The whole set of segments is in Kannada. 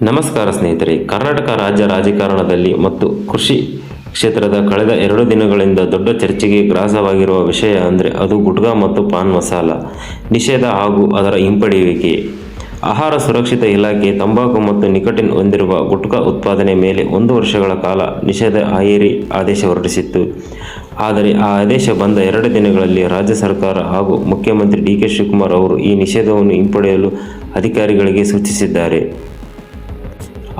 ನಮಸ್ಕಾರ ಸ್ನೇಹಿತರೆ. ಕರ್ನಾಟಕ ರಾಜ್ಯ ರಾಜಕಾರಣದಲ್ಲಿ ಮತ್ತು ಕೃಷಿ ಕ್ಷೇತ್ರದ ಕಳೆದ 2 ದಿನಗಳಿಂದ ದೊಡ್ಡ ಚರ್ಚೆಗೆ ಗ್ರಾಸವಾಗಿರುವ ವಿಷಯ ಅಂದರೆ ಅದು ಗುಟ್ಕಾ ಮತ್ತು ಪಾನ್ ಮಸಾಲ ನಿಷೇಧ ಹಾಗೂ ಅದರ ಹಿಂಪಡೆಯುವಿಕೆ. ಆಹಾರ ಸುರಕ್ಷತಾ ಇಲಾಖೆ ತಂಬಾಕು ಮತ್ತು ನಿಕೋಟಿನ್ ಹೊಂದಿರುವ ಗುಟ್ಕಾ ಉತ್ಪಾದನೆ ಮೇಲೆ 1 ವರ್ಷಗಳ ಕಾಲ ನಿಷೇಧ ಹೇರಿ ಆದೇಶ ಹೊರಡಿಸಿತ್ತು. ಆದರೆ ಆ ಆದೇಶ ಬಂದ 2 ದಿನಗಳಲ್ಲಿ ರಾಜ್ಯ ಸರ್ಕಾರ ಹಾಗೂ ಮುಖ್ಯಮಂತ್ರಿ ಡಿ.ಕೆ. ಶಿವಕುಮಾರ್ ಅವರು ಈ ನಿಷೇಧವನ್ನು ಹಿಂಪಡೆಯಲು ಅಧಿಕಾರಿಗಳಿಗೆ ಸೂಚಿಸಿದ್ದಾರೆ.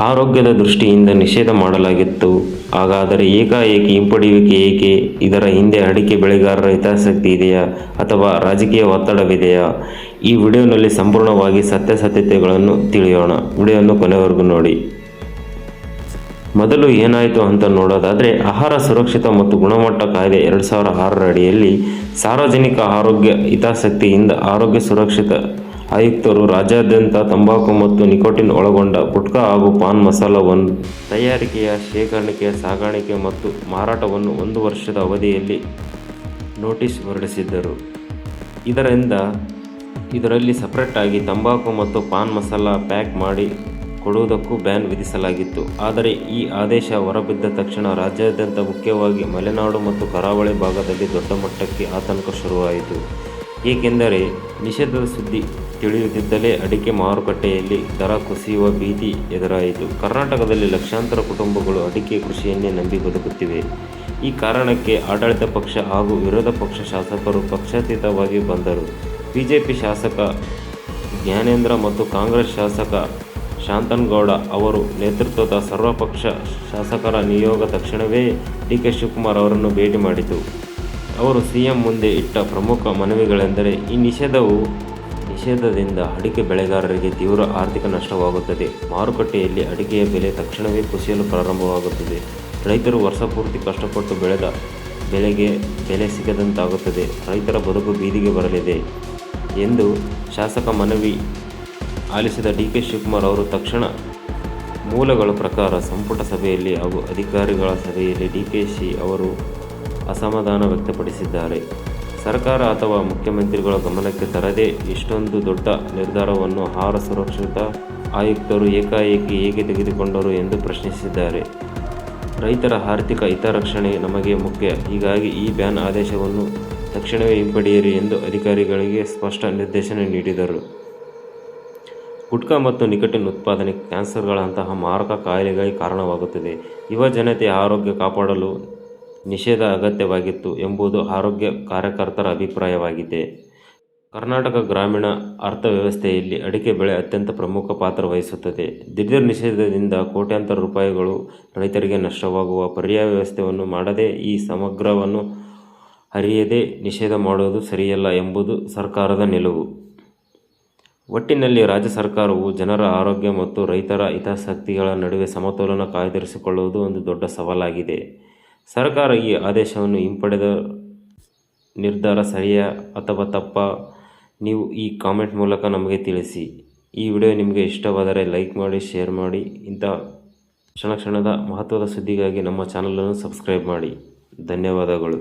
ಆರೋಗ್ಯದ ದೃಷ್ಟಿಯಿಂದ ನಿಷೇಧ ಮಾಡಲಾಗಿತ್ತು. ಹಾಗಾದರೆ ಏಕಾಏಕಿ ಹಿಂಪಡೆಯುವಿಕೆ ಏಕೆ? ಇದರ ಹಿಂದೆ ಅಡಿಕೆ ಬೆಳೆಗಾರರ ಹಿತಾಸಕ್ತಿ ಇದೆಯಾ ಅಥವಾ ರಾಜಕೀಯ ಒತ್ತಡವಿದೆಯಾ? ಈ ವಿಡಿಯೋನಲ್ಲಿ ಸಂಪೂರ್ಣವಾಗಿ ಸತ್ಯಾಸತ್ಯತೆಗಳನ್ನು ತಿಳಿಯೋಣ. ವಿಡಿಯೋವನ್ನು ಕೊನೆವರೆಗೂ ನೋಡಿ. ಮೊದಲು ಏನಾಯಿತು ಅಂತ ನೋಡೋದಾದರೆ, ಆಹಾರ ಸುರಕ್ಷತಾ ಮತ್ತು ಗುಣಮಟ್ಟ ಕಾಯ್ದೆ 2006 ಅಡಿಯಲ್ಲಿ ಸಾರ್ವಜನಿಕ ಆರೋಗ್ಯ ಹಿತಾಸಕ್ತಿಯಿಂದ ಆರೋಗ್ಯ ಸುರಕ್ಷತಾ ಆಯುಕ್ತರು ರಾಜ್ಯಾದ್ಯಂತ ತಂಬಾಕು ಮತ್ತು ನಿಕೋಟಿನ್ ಒಳಗೊಂಡ ಗುಟ್ಕಾ ಹಾಗೂ ಪಾನ್ ಮಸಾಲವನ್ನು ತಯಾರಿಕೆಯ, ಶೇಖರಣೆ, ಸಾಗಾಣಿಕೆ ಮತ್ತು ಮಾರಾಟವನ್ನು 1 ವರ್ಷದ ಅವಧಿಯಲ್ಲಿ ನೋಟಿಸ್ ಹೊರಡಿಸಿದ್ದರು. ಇದರಲ್ಲಿ ಸಪರೇಟ್ ಆಗಿ ತಂಬಾಕು ಮತ್ತು ಪಾನ್ ಮಸಾಲ ಪ್ಯಾಕ್ ಮಾಡಿ ಕೊಡುವುದಕ್ಕೂ ಬ್ಯಾನ್ ವಿಧಿಸಲಾಗಿತ್ತು. ಆದರೆ ಈ ಆದೇಶ ಹೊರಬಿದ್ದ ತಕ್ಷಣ ರಾಜ್ಯಾದ್ಯಂತ, ಮುಖ್ಯವಾಗಿ ಮಲೆನಾಡು ಮತ್ತು ಕರಾವಳಿ ಭಾಗದಲ್ಲಿ ದೊಡ್ಡ ಮಟ್ಟಕ್ಕೆ ಆತಂಕ ಶುರುವಾಯಿತು. ಏಕೆಂದರೆ ನಿಷೇಧದ ಸುದ್ದಿ ತಿಳಿಯುತ್ತಿದ್ದಲೇ ಅಡಿಕೆ ಮಾರುಕಟ್ಟೆಯಲ್ಲಿ ದರ ಕುಸಿಯುವ ಭೀತಿ ಎದುರಾಯಿತು. ಕರ್ನಾಟಕದಲ್ಲಿ ಲಕ್ಷಾಂತರ ಕುಟುಂಬಗಳು ಅಡಿಕೆ ಕೃಷಿಯನ್ನೇ ನಂಬಿ ಬದುಕುತ್ತಿವೆ. ಈ ಕಾರಣಕ್ಕೆ ಆಡಳಿತ ಪಕ್ಷ ಹಾಗೂ ವಿರೋಧ ಪಕ್ಷ ಶಾಸಕರು ಪಕ್ಷಾತೀತವಾಗಿ ಬಂದರು. ಬಿಜೆಪಿ ಶಾಸಕ ಜ್ಞಾನೇಂದ್ರ ಮತ್ತು ಕಾಂಗ್ರೆಸ್ ಶಾಸಕ ಶಾಂತನಗೌಡ ಅವರ ನೇತೃತ್ವದ ಸರ್ವಪಕ್ಷ ಶಾಸಕರ ನಿಯೋಗ ತಕ್ಷಣವೇ ಡಿ.ಕೆ. ಶಿವಕುಮಾರ್ ಅವರನ್ನು ಭೇಟಿ ಮಾಡಿತು. ಅವರು ಸಿಎಂ ಮುಂದೆ ಇಟ್ಟ ಪ್ರಮುಖ ಮನವಿಗಳೆಂದರೆ, ಈ ನಿಷೇಧದಿಂದ ಅಡಿಕೆ ಬೆಳೆಗಾರರಿಗೆ ತೀವ್ರ ಆರ್ಥಿಕ ನಷ್ಟವಾಗುತ್ತದೆ. ಮಾರುಕಟ್ಟೆಯಲ್ಲಿ ಅಡಿಕೆಯ ಬೆಲೆ ತಕ್ಷಣವೇ ಕುಸಿಯಲು ಪ್ರಾರಂಭವಾಗುತ್ತದೆ. ರೈತರು ವರ್ಷಪೂರ್ತಿ ಕಷ್ಟಪಟ್ಟು ಬೆಳೆದ ಬೆಳೆಗೆ ಬೆಲೆ ಸಿಗದಂತಾಗುತ್ತದೆ. ರೈತರ ಬದುಕು ಬೀದಿಗೆ ಬರಲಿದೆ ಎಂದು ಶಾಸಕ ಮನವಿ ಆಲಿಸಿದ ಡಿ.ಕೆ. ಶಿವಕುಮಾರ್ ಅವರು ತಕ್ಷಣ ಮೂಲಗಳ ಪ್ರಕಾರ ಸಂಪುಟ ಸಭೆಯಲ್ಲಿ ಹಾಗೂ ಅಧಿಕಾರಿಗಳ ಸಭೆಯಲ್ಲಿ ಡಿ.ಕೆ.ಶಿ ಅವರು ಅಸಮಾಧಾನ ವ್ಯಕ್ತಪಡಿಸಿದ್ದಾರೆ. ಸರ್ಕಾರ ಅಥವಾ ಮುಖ್ಯಮಂತ್ರಿಗಳ ಗಮನಕ್ಕೆ ತರದೇ ಇಷ್ಟೊಂದು ದೊಡ್ಡ ನಿರ್ಧಾರವನ್ನು ಆಹಾರ ಸುರಕ್ಷತಾ ಆಯುಕ್ತರು ಏಕಾಏಕಿ ಹೇಗೆ ತೆಗೆದುಕೊಂಡರು ಎಂದು ಪ್ರಶ್ನಿಸಿದ್ದಾರೆ. ರೈತರ ಆರ್ಥಿಕ ಹಿತರಕ್ಷಣೆ ನಮಗೆ ಮುಖ್ಯ. ಹೀಗಾಗಿ ಈ ಬ್ಯಾನ್ ಆದೇಶವನ್ನು ತಕ್ಷಣವೇ ಹಿಂಪಡೆಯಿರಿ ಎಂದು ಅಧಿಕಾರಿಗಳಿಗೆ ಸ್ಪಷ್ಟ ನಿರ್ದೇಶನ ನೀಡಿದರು. ಗುಟ್ಕಾ ಮತ್ತು ನಿಕೋಟಿನ್ ಉತ್ಪಾದನೆ ಕ್ಯಾನ್ಸರ್ಗಳಂತಹ ಮಾರಕ ಕಾಯಿಲೆಗಳಿಗೆ ಕಾರಣವಾಗುತ್ತದೆ. ಯುವ ಜನತೆಯ ಆರೋಗ್ಯ ಕಾಪಾಡಲು ನಿಷೇಧ ಅಗತ್ಯವಾಗಿತ್ತು ಎಂಬುದು ಆರೋಗ್ಯ ಕಾರ್ಯಕರ್ತರ ಅಭಿಪ್ರಾಯವಾಗಿದೆ. ಕರ್ನಾಟಕ ಗ್ರಾಮೀಣ ಅರ್ಥವ್ಯವಸ್ಥೆಯಲ್ಲಿ ಅಡಿಕೆ ಬೆಳೆ ಅತ್ಯಂತ ಪ್ರಮುಖ ಪಾತ್ರ ವಹಿಸುತ್ತದೆ. ದಿಢೀರ್ ನಿಷೇಧದಿಂದ ಕೋಟ್ಯಾಂತರ ರೂಪಾಯಿಗಳು ರೈತರಿಗೆ ನಷ್ಟವಾಗುವ ಪರ್ಯಾಯ ವ್ಯವಸ್ಥೆಯನ್ನು ಮಾಡದೆ ಈ ಸಮಗ್ರವನ್ನು ಅರಿಯದೆ ನಿಷೇಧ ಮಾಡುವುದು ಸರಿಯಲ್ಲ ಎಂಬುದು ಸರ್ಕಾರದ ನಿಲುವು. ಒಟ್ಟಿನಲ್ಲಿ ರಾಜ್ಯ ಸರ್ಕಾರವು ಜನರ ಆರೋಗ್ಯ ಮತ್ತು ರೈತರ ಹಿತಾಸಕ್ತಿಗಳ ನಡುವೆ ಸಮತೋಲನ ಕಾಯ್ದಿರಿಸಿಕೊಳ್ಳುವುದು ಒಂದು ದೊಡ್ಡ ಸವಾಲಾಗಿದೆ. ಸರ್ಕಾರ ಈ ಆದೇಶವನ್ನು ಹಿಂಪಡೆದ ನಿರ್ಧಾರ ಸರಿಯಾ ಅಥವಾ ತಪ್ಪಾ? ನೀವು ಈ ಕಾಮೆಂಟ್ ಮೂಲಕ ನಮಗೆ ತಿಳಿಸಿ. ಈ ವಿಡಿಯೋ ನಿಮಗೆ ಇಷ್ಟವಾದರೆ ಲೈಕ್ ಮಾಡಿ, ಶೇರ್ ಮಾಡಿ. ಇಂಥ ಕ್ಷಣದ ಮಹತ್ವದ ಸುದ್ದಿಗಾಗಿ ನಮ್ಮ ಚಾನಲನ್ನು ಸಬ್ಸ್ಕ್ರೈಬ್ ಮಾಡಿ. ಧನ್ಯವಾದಗಳು.